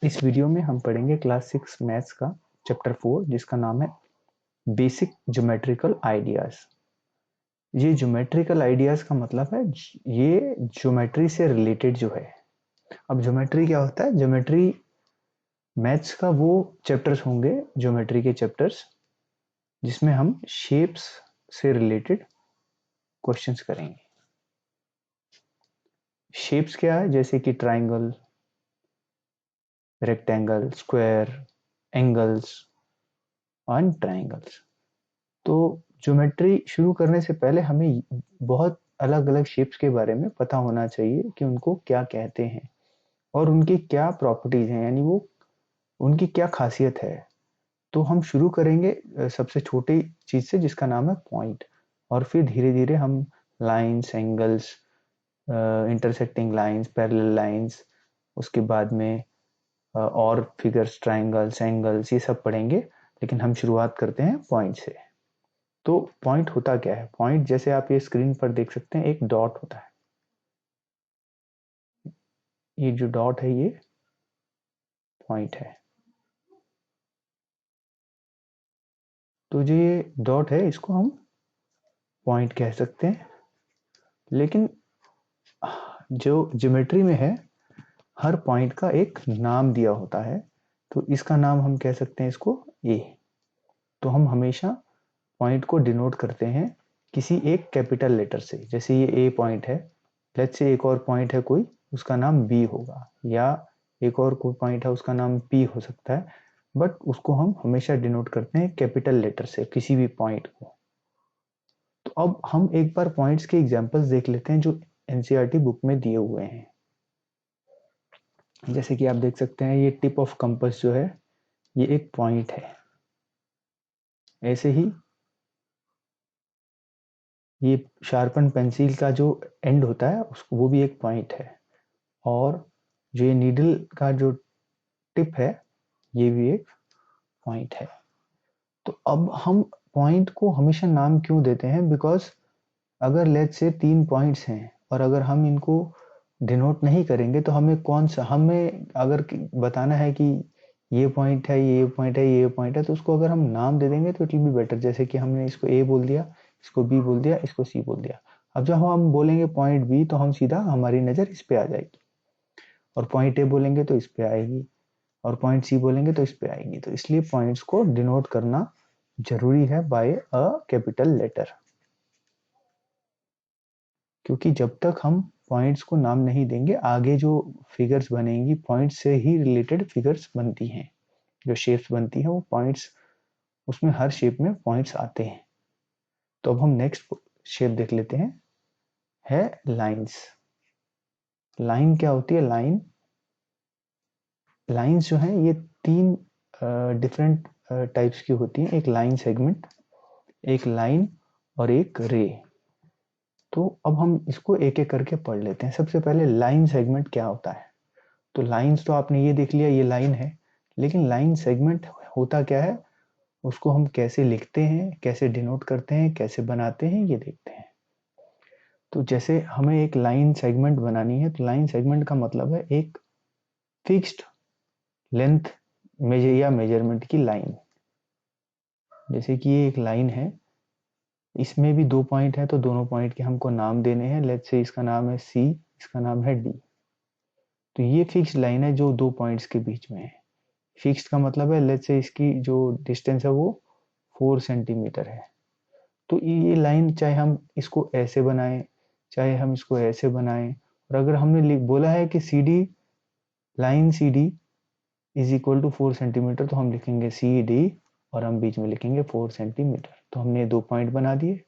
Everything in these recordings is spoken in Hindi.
इस वीडियो में हम पढ़ेंगे क्लास 6 मैथ्स का चैप्टर 4 जिसका नाम है बेसिक ज्योमेट्रिकल आइडियाज। ये ज्योमेट्रिकल आइडियाज का मतलब है ये ज्योमेट्री से रिलेटेड जो है। अब ज्योमेट्री क्या होता है? ज्योमेट्री मैथ्स का वो चैप्टर्स होंगे, ज्योमेट्री के चैप्टर्स जिसमें हम शेप्स से रिलेटेड क्वेश्चंस करेंगे। शेप्स क्या है? जैसे कि triangle, rectangle, square, angles and triangles. तो ज्योमेट्री शुरू करने से पहले हमें बहुत अलग अलग शेप्स के बारे में पता होना चाहिए कि उनको क्या कहते हैं और उनकी क्या प्रॉपर्टीज हैं, यानी वो उनकी क्या खासियत है। तो हम शुरू करेंगे सबसे छोटी चीज से जिसका नाम है पॉइंट, और फिर धीरे धीरे हम lines, angles, intersecting lines, parallel lines, उसके बाद में और फिगर्स, ट्राइंगल्स, एंगल्स, ये सब पढ़ेंगे। लेकिन हम शुरुआत करते हैं पॉइंट से। तो पॉइंट होता क्या है? पॉइंट जैसे आप ये स्क्रीन पर देख सकते हैं, एक डॉट होता है। ये जो डॉट है ये पॉइंट है। तो जो ये डॉट है इसको हम पॉइंट कह सकते हैं। लेकिन जो ज्योमेट्री में है, हर पॉइंट का एक नाम दिया होता है। तो इसका नाम हम कह सकते हैं इसको ए। तो हम हमेशा पॉइंट को डिनोट करते हैं किसी एक कैपिटल लेटर से। जैसे ये ए पॉइंट है, लेट्स से एक और पॉइंट है कोई, उसका नाम बी होगा, या एक और कोई पॉइंट है उसका नाम पी हो सकता है, बट उसको हम हमेशा डिनोट करते हैं कैपिटल लेटर से किसी भी पॉइंट को। तो अब हम एक बार पॉइंट्स के एग्जांपल्स देख लेते हैं जो एनसीईआरटी बुक में दिए हुए हैं। जैसे कि आप देख सकते हैं ये टिप ऑफ कंपास जो है ये एक पॉइंट है। ऐसे ही ये शार्पन पेंसिल का जो एंड होता है उसको, वो भी एक पॉइंट है। और जो ये नीडल का जो टिप है ये भी एक पॉइंट है। तो अब हम पॉइंट को हमेशा नाम क्यों देते हैं? बिकॉज अगर लेट्स से 3 पॉइंट्स हैं और अगर हम इनको डिनोट नहीं करेंगे तो हमें कौन सा, हमें अगर बताना है कि ये पॉइंट है, ये पॉइंट है, ये पॉइंट है, तो उसको अगर हम नाम दे देंगे तो इट विल बी बेटर। जैसे कि हमने इसको ए बोल दिया, इसको बी बोल दिया, इसको सी बोल दिया। अब जब हम बोलेंगे पॉइंट बी तो हम सीधा, हमारी नज़र इस पे आ जाएगी, और पॉइंट ए बोलेंगे तो इस पे आएगी, और पॉइंट सी बोलेंगे तो इस पे आएगी। तो इसलिए पॉइंट्स को डिनोट करना जरूरी है बाय अ कैपिटल लेटर, क्योंकि जब तक हम पॉइंट्स को नाम नहीं देंगे आगे जो फिगर्स बनेंगी पॉइंट्स से ही रिलेटेड फिगर्स बनती हैं। जो शेप्स बनती हैं वो पॉइंट्स, उसमें हर शेप में पॉइंट्स आते हैं। तो अब हम नेक्स्ट शेप देख लेते हैं, है लाइंस। लाइन क्या होती है? लाइंस जो है ये 3 डिफरेंट टाइप्स की होती हैं। एक लाइन सेगमेंट, एक लाइन और एक रे। तो अब हम इसको एक एक करके पढ़ लेते हैं। सबसे पहले लाइन सेगमेंट क्या होता है? तो लाइंस तो आपने ये देख लिया, ये लाइन है, लेकिन लाइन सेगमेंट होता क्या है, उसको हम कैसे लिखते हैं, कैसे डिनोट करते हैं, कैसे बनाते हैं, ये देखते हैं। तो जैसे हमें एक लाइन सेगमेंट बनानी है, तो लाइन सेगमेंट का मतलब है एक फिक्स्ड लेंथ मेजर या मेजरमेंट की लाइन। जैसे कि ये एक लाइन है, इसमें भी 2 पॉइंट है, तो दोनों पॉइंट के हमको नाम देने हैं। लेट्स से इसका नाम है सी, इसका नाम है डी। तो ये फिक्स्ड लाइन है जो 2 पॉइंट्स के बीच में है। फिक्स्ड का मतलब है लेट्स से इसकी जो डिस्टेंस है वो 4 सेंटीमीटर है। तो ये लाइन चाहे हम इसको ऐसे बनाएं, चाहे हम इसको ऐसे बनाएं, और अगर हमने बोला है कि C D, line C D is equal to 4 centimetre, तो हम लिखेंगे सी डी और हम बीच में लिखेंगे 4 सेंटीमीटर। तो हमने 2 पॉइंट बना दिए,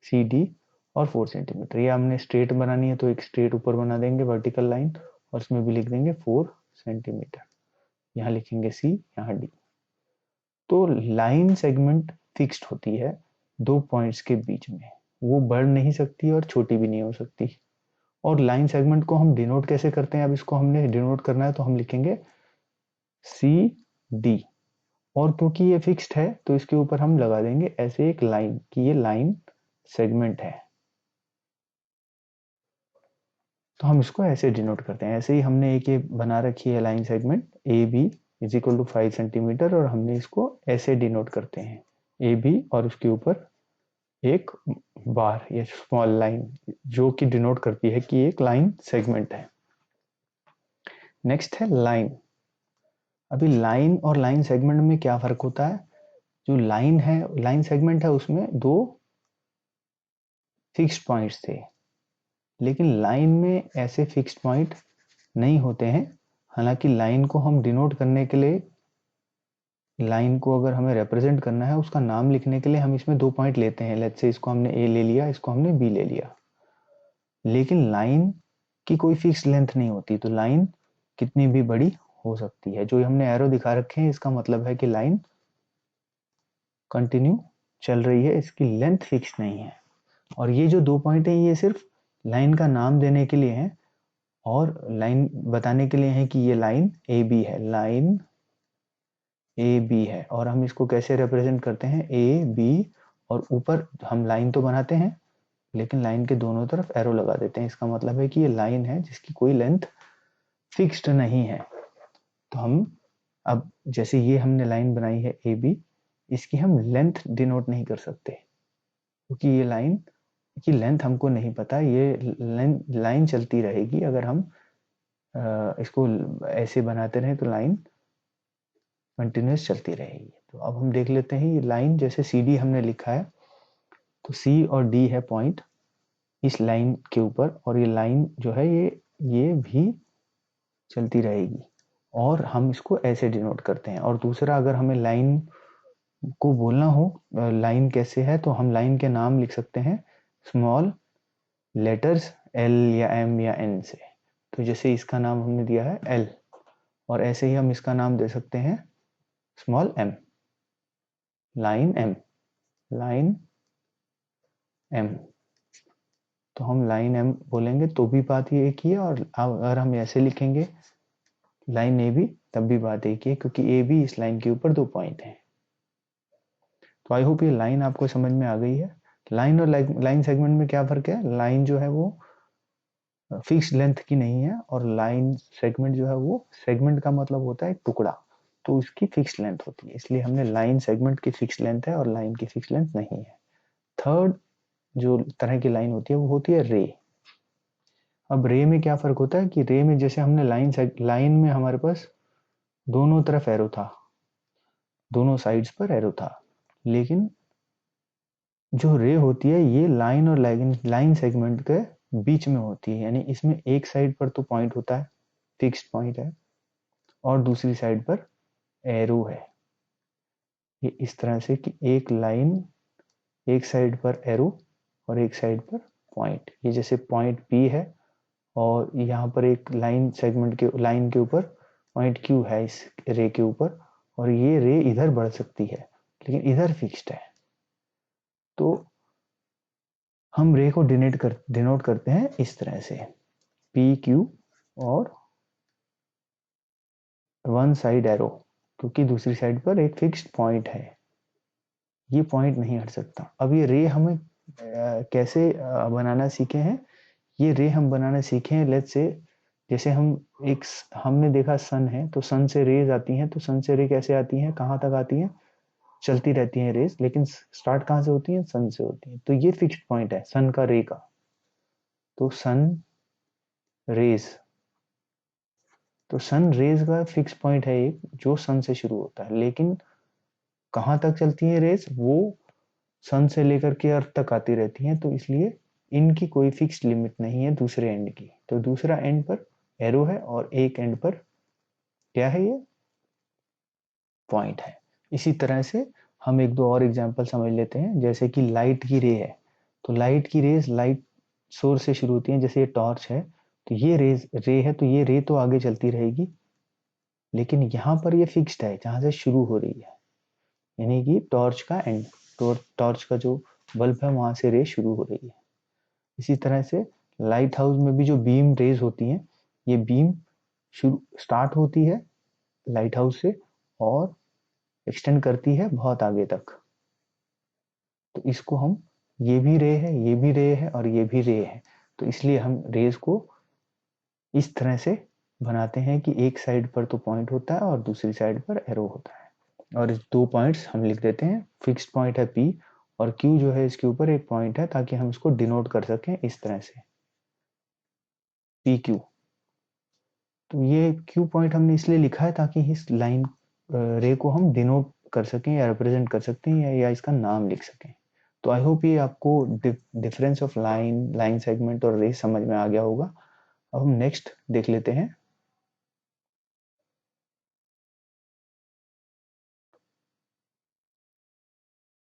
सी डी और 4 सेंटीमीटर। या हमने स्ट्रेट बनानी है तो एक स्ट्रेट ऊपर बना देंगे वर्टिकल लाइन, और उसमें भी लिख देंगे 4 सेंटीमीटर। यहाँ लिखेंगे सी, यहाँ डी। तो लाइन सेगमेंट फिक्स्ड होती है 2 पॉइंट्स के बीच में, वो बढ़ नहीं सकती और छोटी भी नहीं हो सकती। और लाइन सेगमेंट को हम डिनोट कैसे करते हैं? अब इसको हमने डिनोट करना है तो हम लिखेंगे सी डी, और क्योंकि ये फिक्स्ड है तो इसके ऊपर हम लगा देंगे ऐसे एक लाइन कि ये लाइन सेगमेंट है। तो हम इसको ऐसे डिनोट करते हैं। ऐसे ही हमने एक ये बना रखी है line segment A B is equal to 5 centimetre, और हमने इसको ऐसे डिनोट करते हैं ए बी, और उसके ऊपर एक बार या स्मॉल लाइन जो कि डिनोट करती है कि एक लाइन सेगमेंट है। नेक्स्ट है लाइन। अभी लाइन और लाइन सेगमेंट में क्या फर्क होता है? जो लाइन है, लाइन सेगमेंट है, उसमें दो फिक्स्ड पॉइंट्स थे, लेकिन लाइन में ऐसे फिक्स्ड पॉइंट नहीं होते हैं। हालांकि लाइन को हम डिनोट करने के लिए, लाइन को अगर हमें रिप्रेजेंट करना है, उसका नाम लिखने के लिए हम इसमें 2 पॉइंट लेते हैं। लेट्स से इसको हमने ए ले लिया, इसको हमने बी ले लिया। लेकिन लाइन की कोई फिक्स लेंथ नहीं होती, तो लाइन कितनी भी बड़ी हो सकती है। जो हमने एरो दिखा रखे हैं, इसका मतलब है कि लाइन कंटिन्यू चल रही है, इसकी लेंथ फिक्स नहीं है। और ये जो 2 पॉइंट हैं, ये सिर्फ लाइन का नाम देने के लिए हैं और लाइन बताने के लिए है कि ये लाइन ए बी है, लाइन ए बी है। और हम इसको कैसे रिप्रेजेंट करते हैं? ए बी, और ऊपर हम लाइन तो बनाते हैं, लेकिन लाइन के दोनों तरफ एरो लगा देते हैं। इसका मतलब है कि ये लाइन है जिसकी कोई लेंथ फिक्स्ड नहीं है। तो हम अब जैसे ये हमने लाइन बनाई है ए बी, इसकी हम लेंथ डिनोट नहीं कर सकते, क्योंकि ये लाइन की लेंथ हमको नहीं पता। ये लाइन चलती रहेगी। अगर हम इसको ऐसे बनाते रहे तो लाइन कंटिन्यूस चलती रहेगी। तो अब हम देख लेते हैं, ये लाइन जैसे सी डी हमने लिखा है, तो सी और डी है पॉइंट इस लाइन के ऊपर, और ये लाइन जो है ये भी चलती रहेगी, और हम इसको ऐसे डिनोट करते हैं। और दूसरा, अगर हमें लाइन को बोलना हो लाइन कैसे है, तो हम लाइन के नाम लिख सकते हैं स्मॉल लेटर्स एल या एम या एन से। तो जैसे इसका नाम हमने दिया है एल, और ऐसे ही हम इसका नाम दे सकते हैं small M, line M, line M. तो हम लाइन एम बोलेंगे तो भी बात ये एक ही है, और अगर हम ऐसे लिखेंगे लाइन ए बी, तब भी बात एक ही है, क्योंकि ए बी इस लाइन के ऊपर 2 पॉइंट हैं। तो आई होप ये लाइन आपको समझ में आ गई है। लाइन और लाइन सेगमेंट में क्या फर्क है? लाइन जो है वो फिक्स लेंथ की नहीं है, और लाइन सेगमेंट जो है वो, सेगमेंट का मतलब होता है टुकड़ा, तो उसकी फिक्स लेंथ होती है। इसलिए हमने लाइन सेगमेंट की फिक्स लेंथ है और लाइन की फिक्स लेंथ नहीं है। थर्ड जो तरह की लाइन होती है वो होती है रे। अब रे में क्या फर्क होता है कि रे में जैसे हमने लाइन में हमारे पास दोनों तरफ एरो था, दोनों साइड्स पर एरो था, लेकिन जो रे होती है ये लाइन और लाइन सेगमेंट के बीच में होती है। यानी इसमें एक साइड पर तो पॉइंट होता है, फिक्स्ड पॉइंट है, और दूसरी साइड पर एरो है। ये इस तरह से कि एक लाइन, एक साइड पर एरो और एक साइड पर पॉइंट। ये जैसे पॉइंट पी है, और यहाँ पर एक लाइन सेगमेंट के लाइन के ऊपर पॉइंट क्यू है इस रे के ऊपर, और ये रे इधर बढ़ सकती है, लेकिन इधर फिक्स्ड है। तो हम रे को डिनोट करते हैं इस तरह से, पी क्यू और वन साइड एरो, क्योंकि दूसरी साइड पर एक फिक्स्ड पॉइंट है, ये पॉइंट नहीं हट सकता। अब ये रे हमें कैसे बनाना सीखे हैं? ये रे हम बनाना सीखे हैं, लेट्स से जैसे हमने देखा सन है, तो सन से रेज आती हैं। तो सन से रे कैसे आती हैं, कहाँ तक आती हैं? चलती रहती हैं रेज, लेकिन स्टार्ट कहाँ से होती है? सन से होती है। तो ये फिक्स्ड पॉइंट है सन का, रे का। तो सन रेज, तो सन रेज का फिक्स पॉइंट है एक, जो सन से शुरू होता है, लेकिन कहाँ तक चलती है रेज? वो सन से लेकर के अर्थ तक आती रहती हैं। तो इसलिए इनकी कोई फिक्स लिमिट नहीं है दूसरे एंड की। तो दूसरा एंड पर एरो है और एक एंड पर क्या है? ये पॉइंट है। इसी तरह से हम एक दो और एग्जांपल समझ लेते हैं। जैसे कि लाइट की रे है, तो लाइट की रेज लाइट सोर्स से शुरू होती है। जैसे ये टॉर्च है, तो ये रे है, तो ये रे तो आगे चलती रहेगी, लेकिन यहाँ पर ये फिक्स्ड है जहां से शुरू हो रही है, यानी कि टॉर्च का एंड, टॉर्च का जो बल्ब है वहां से रे शुरू हो रही है। इसी तरह से लाइट हाउस में भी जो बीम रेज होती हैं, ये बीम शुरू स्टार्ट होती है लाइट हाउस से और एक्सटेंड करती है बहुत आगे तक। तो इसको हम, ये भी रे है, ये भी रे है, और ये भी रे है, तो इसलिए हम रेज को इस तरह से बनाते हैं कि एक साइड पर तो पॉइंट होता है और दूसरी साइड पर एरो होता है, और इस 2 पॉइंट्स हम लिख देते हैं। फिक्स्ड पॉइंट है P और Q जो है इसके ऊपर एक पॉइंट है, ताकि हम इसको डिनोट कर सकें इस तरह से PQ। तो ये Q पॉइंट हमने इसलिए लिखा है ताकि इस लाइन रे को हम डिनोट कर सकें या रिप्रेजेंट कर सकते हैं या इसका नाम लिख सकें। तो आई होप ये आपको डिफरेंस ऑफ लाइन सेगमेंट और रे समझ में आ गया होगा। अब हम नेक्स्ट देख लेते हैं।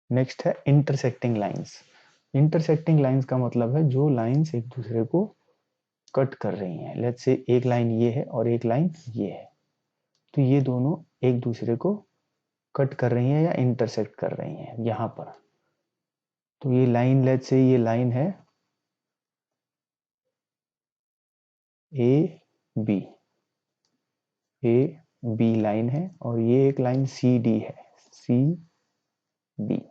नेक्स्ट है इंटरसेक्टिंग लाइंस। इंटरसेक्टिंग लाइंस का मतलब है जो लाइंस एक दूसरे को कट कर रही हैं। लेट्स से एक लाइन ये है और एक लाइन ये है, तो ये दोनों एक दूसरे को कट कर रही हैं या इंटरसेक्ट कर रही हैं यहाँ पर। तो ये लाइन, लेट्स से ये लाइन है A B, A B line है, और ये एक लाइन सी डी है, सी डी,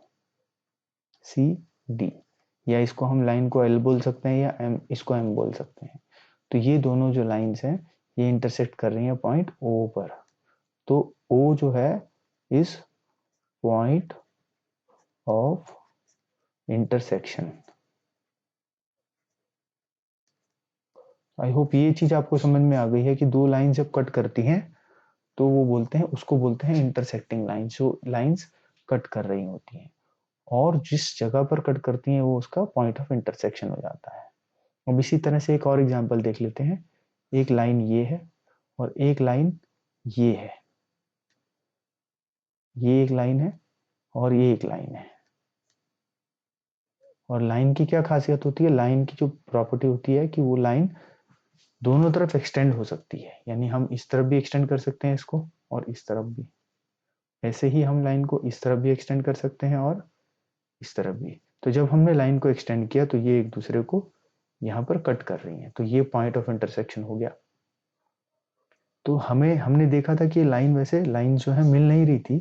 सी डी, या इसको हम लाइन को एल बोल सकते हैं या एम, इसको एम बोल सकते हैं। तो ये दोनों जो लाइंस हैं ये इंटरसेक्ट कर रही हैं पॉइंट ओ पर। तो ओ जो है इस point of intersection. I hope ये चीज आपको समझ में आ गई है कि दो लाइन जब कट करती हैं तो वो बोलते हैं, उसको बोलते हैं इंटरसेक्टिंग लाइन, जो लाइंस कट कर रही होती हैं, और जिस जगह पर कट करती हैं वो उसका पॉइंट ऑफ इंटरसेक्शन हो जाता है। अब इसी तरह से एक और एग्जांपल देख लेते हैं। एक लाइन ये है और एक लाइन ये है, ये एक लाइन है और ये एक लाइन है। और लाइन की क्या खासियत होती है? लाइन की जो प्रॉपर्टी होती है कि वो लाइन दोनों तरफ एक्सटेंड हो सकती है, यानी हम इस तरफ भी एक्सटेंड कर सकते हैं इसको और इस तरफ भी। ऐसे ही हम लाइन को इस तरफ भी एक्सटेंड कर सकते हैं और इस तरफ भी। तो जब हमने लाइन को एक्सटेंड किया तो ये एक दूसरे को यहाँ पर कट कर रही हैं, तो ये पॉइंट ऑफ इंटरसेक्शन हो गया। तो हमने देखा था कि लाइन, वैसे लाइन जो है मिल नहीं रही थी,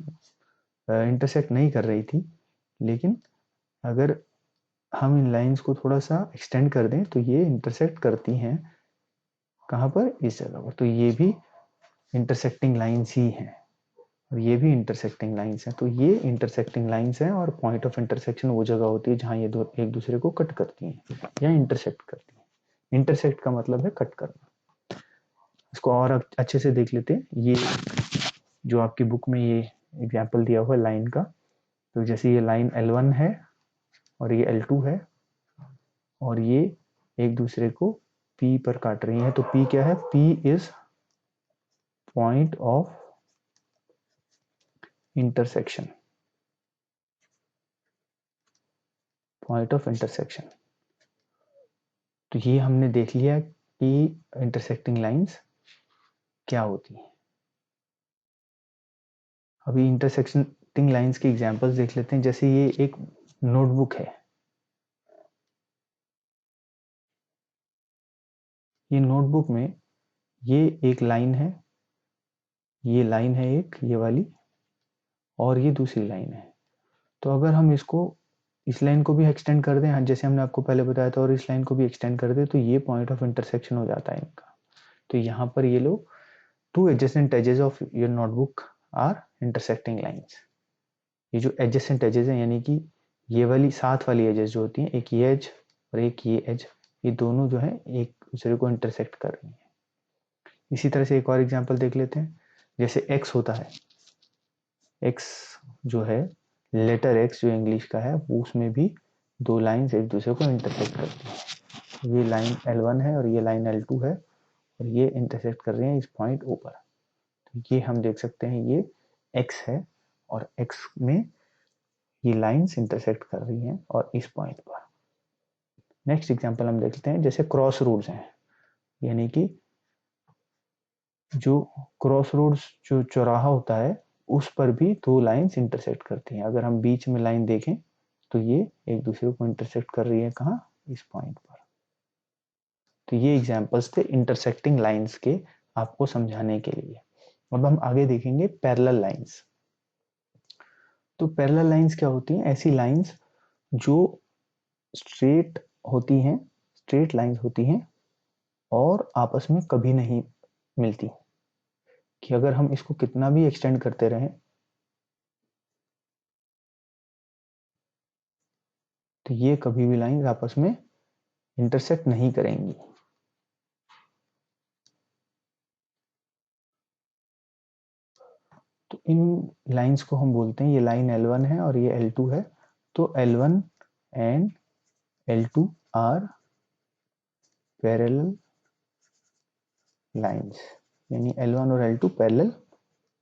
इंटरसेक्ट नहीं कर रही थी, लेकिन अगर हम इन लाइंस को थोड़ा सा एक्सटेंड कर दें तो ये इंटरसेक्ट करती हैं। कहाँ पर? इस जगह पर। तो ये भी इंटरसेक्टिंग लाइंस ही हैं और ये भी इंटरसेक्टिंग लाइंस हैं। तो ये इंटरसेक्टिंग लाइंस हैं और पॉइंट ऑफ इंटरसेक्शन वो जगह होती है जहाँ ये दो एक दूसरे को कट करती हैं या इंटरसेक्ट करती हैं। इंटरसेक्ट का मतलब है कट करना। इसको और अच्छे से देख लेते हैं। ये जो आपकी बुक में ये एग्जाम्पल दिया हुआ है लाइन का, तो जैसे ये लाइन L1 है और ये L2 है और ये एक दूसरे को P पर काट रही है। तो P क्या है? P is point of intersection, point of intersection. तो ये हमने देख लिया कि इंटरसेक्टिंग लाइंस क्या होती हैं। अभी इंटरसेक्टिंग लाइंस के एग्जांपल्स देख लेते हैं। जैसे ये एक नोटबुक है, ये नोटबुक में ये एक लाइन है, ये लाइन है एक, ये वाली, और ये दूसरी लाइन है। तो अगर हम इसको, इस लाइन को भी एक्सटेंड कर दें, जैसे हमने आपको पहले बताया था, और इस लाइन को भी एक्सटेंड कर दें, तो ये पॉइंट ऑफ इंटरसेक्शन हो जाता है इनका। तो यहाँ पर ये लोग two adjacent edges of your notebook are intersecting lines. ये जो एडजेसेंट एजेस हैं, यानी कि ये वाली साथ वाली एजेस जो होती हैं, एक ये एज और एक ये एज, ये दोनों जो है एक दूसरे को इंटरसेक्ट कर रही हैं। इसी तरह से एक और एग्जांपल देख लेते हैं। जैसे x होता है, x जो है, लेटर x जो इंग्लिश का है, वो उसमें भी दो लाइंस एक दूसरे को इंटरसेक्ट करती हैं। ये लाइन L1 है और ये लाइन L2 है और ये इंटरसेक्ट कर रही हैं इस पॉइंट O पर। तो ये हम देख सकते हैं ये x है और x में ये लाइंस इंटरसेक्ट कर रही हैं और इस पॉइंट पर। नेक्स्ट एग्जांपल हम देखते हैं। जैसे क्रॉस रोड्स हैं, यानी कि जो क्रॉस रोड्स, जो चौराहा होता है, उस पर भी दो लाइंस इंटरसेक्ट करती हैं। अगर हम बीच में लाइन देखें तो ये एक दूसरे को इंटरसेक्ट कर रही है। कहाँ? इस पॉइंट पर। तो ये एग्जांपल्स थे इंटरसेक्टिंग लाइंस के, आपको समझाने के लिए। अब हम आगे देखेंगे पैरेलल लाइंस। तो पैरेलल लाइंस क्या होती हैं? ऐसी लाइंस जो स्ट्रेट होती हैं, स्ट्रेट लाइंस होती हैं, और आपस में कभी नहीं मिलती, कि अगर हम इसको कितना भी एक्सटेंड करते रहें तो ये कभी भी लाइंस आपस में इंटरसेक्ट नहीं करेंगी। तो इन लाइंस को हम बोलते हैं, ये लाइन L1 है और ये L2 है, तो L1 and L2 are parallel lines, यानी L1 और L2 पैरेलल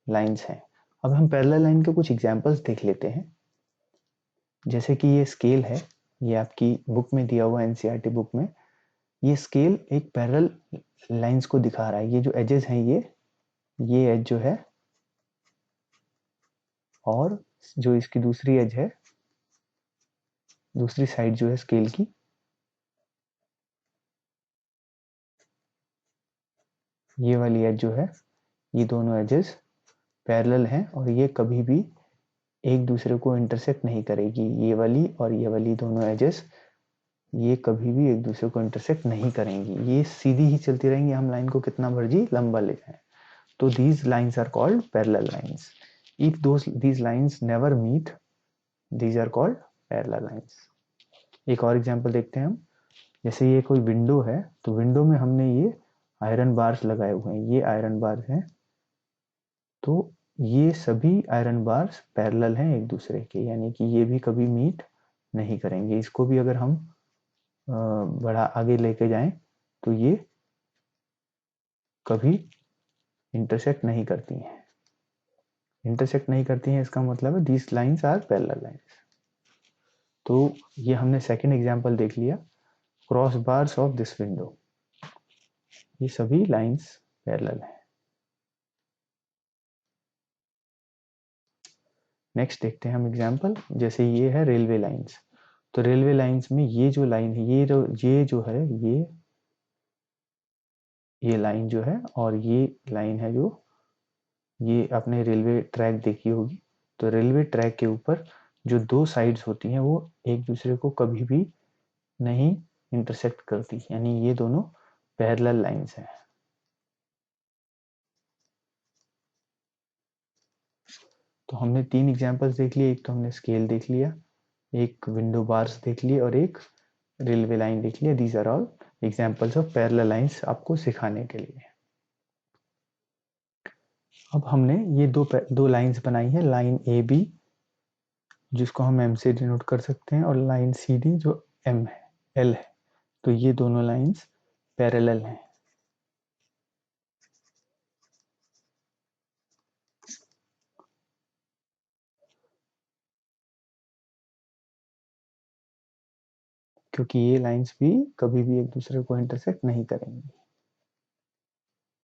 लाइंस हैं। अब हम पैरेलल लाइन के कुछ एग्जांपल्स देख लेते हैं। जैसे कि ये स्केल है, ये आपकी बुक में दिया हुआ एनसीईआरटी बुक में, ये स्केल एक पैरेलल लाइंस को दिखा रहा है। ये जो एजेस हैं, ये एज जो है और जो इसकी दूसरी एज है, दूसरी साइड जो है स्केल की, ये वाली एज जो है, ये दोनों एजेस पैरेलल हैं और ये कभी भी एक दूसरे को इंटरसेक्ट नहीं करेगी। ये वाली और ये वाली दोनों एजेस, ये कभी भी एक दूसरे को इंटरसेक्ट नहीं करेंगी, ये सीधी ही चलती रहेंगी, हम लाइन को कितना मर्जी लंबा ले जाएं। तो these lines are called parallel lines. If these lines never meet, these are called parallel lines. एक और एग्जांपल देखते हैं हम। जैसे ये कोई विंडो है, तो विंडो में हमने ये आयरन बार्स लगाए हुए हैं, ये आयरन बार्स हैं, तो ये सभी आयरन बार्स पैरेलल हैं एक दूसरे के, यानी कि ये भी कभी मीट नहीं करेंगे। इसको भी अगर हम बड़ा आगे लेके जाएं तो ये कभी इंटरसेक्ट नहीं करती हैं। इंटरसेक्ट नहीं करती हैं इसका मतलब है these lines are parallel lines. तो ये हमने सेकंड एग्जांपल देख लिया, cross bars of this window, ये सभी लाइंस पैरेलल हैं। नेक्स्ट देखते हैं हम एग्जांपल। जैसे ये है रेलवे लाइंस, तो रेलवे लाइंस में ये जो लाइन है, ये जो है, ये लाइन जो है और ये लाइन है, जो ये आपने रेलवे ट्रैक देखी होगी, तो रेलवे ट्रैक के ऊपर जो दो साइड्स होती हैं वो एक दूसरे को कभी भी नहीं इंटरसेक्ट करती, यानी ये दोनों पैरेलल लाइंस हैं। तो हमने तीन एग्जांपल्स देख लिए, एक तो हमने स्केल देख लिया, एक विंडो बार्स देख लिए और एक रेलवे लाइन देख लिया। These are all examples of parallel lines आपको सिखाने के लिए। अब हमने ये दो लाइंस बनाई है, लाइन ए बी जिसको हम एम से डिनोट कर सकते हैं और लाइन सी डी जो एम है, एल है, तो ये दोनों लाइंस पैरेलल हैं। क्योंकि ये लाइंस भी कभी भी एक दूसरे को इंटरसेक्ट नहीं करेंगी।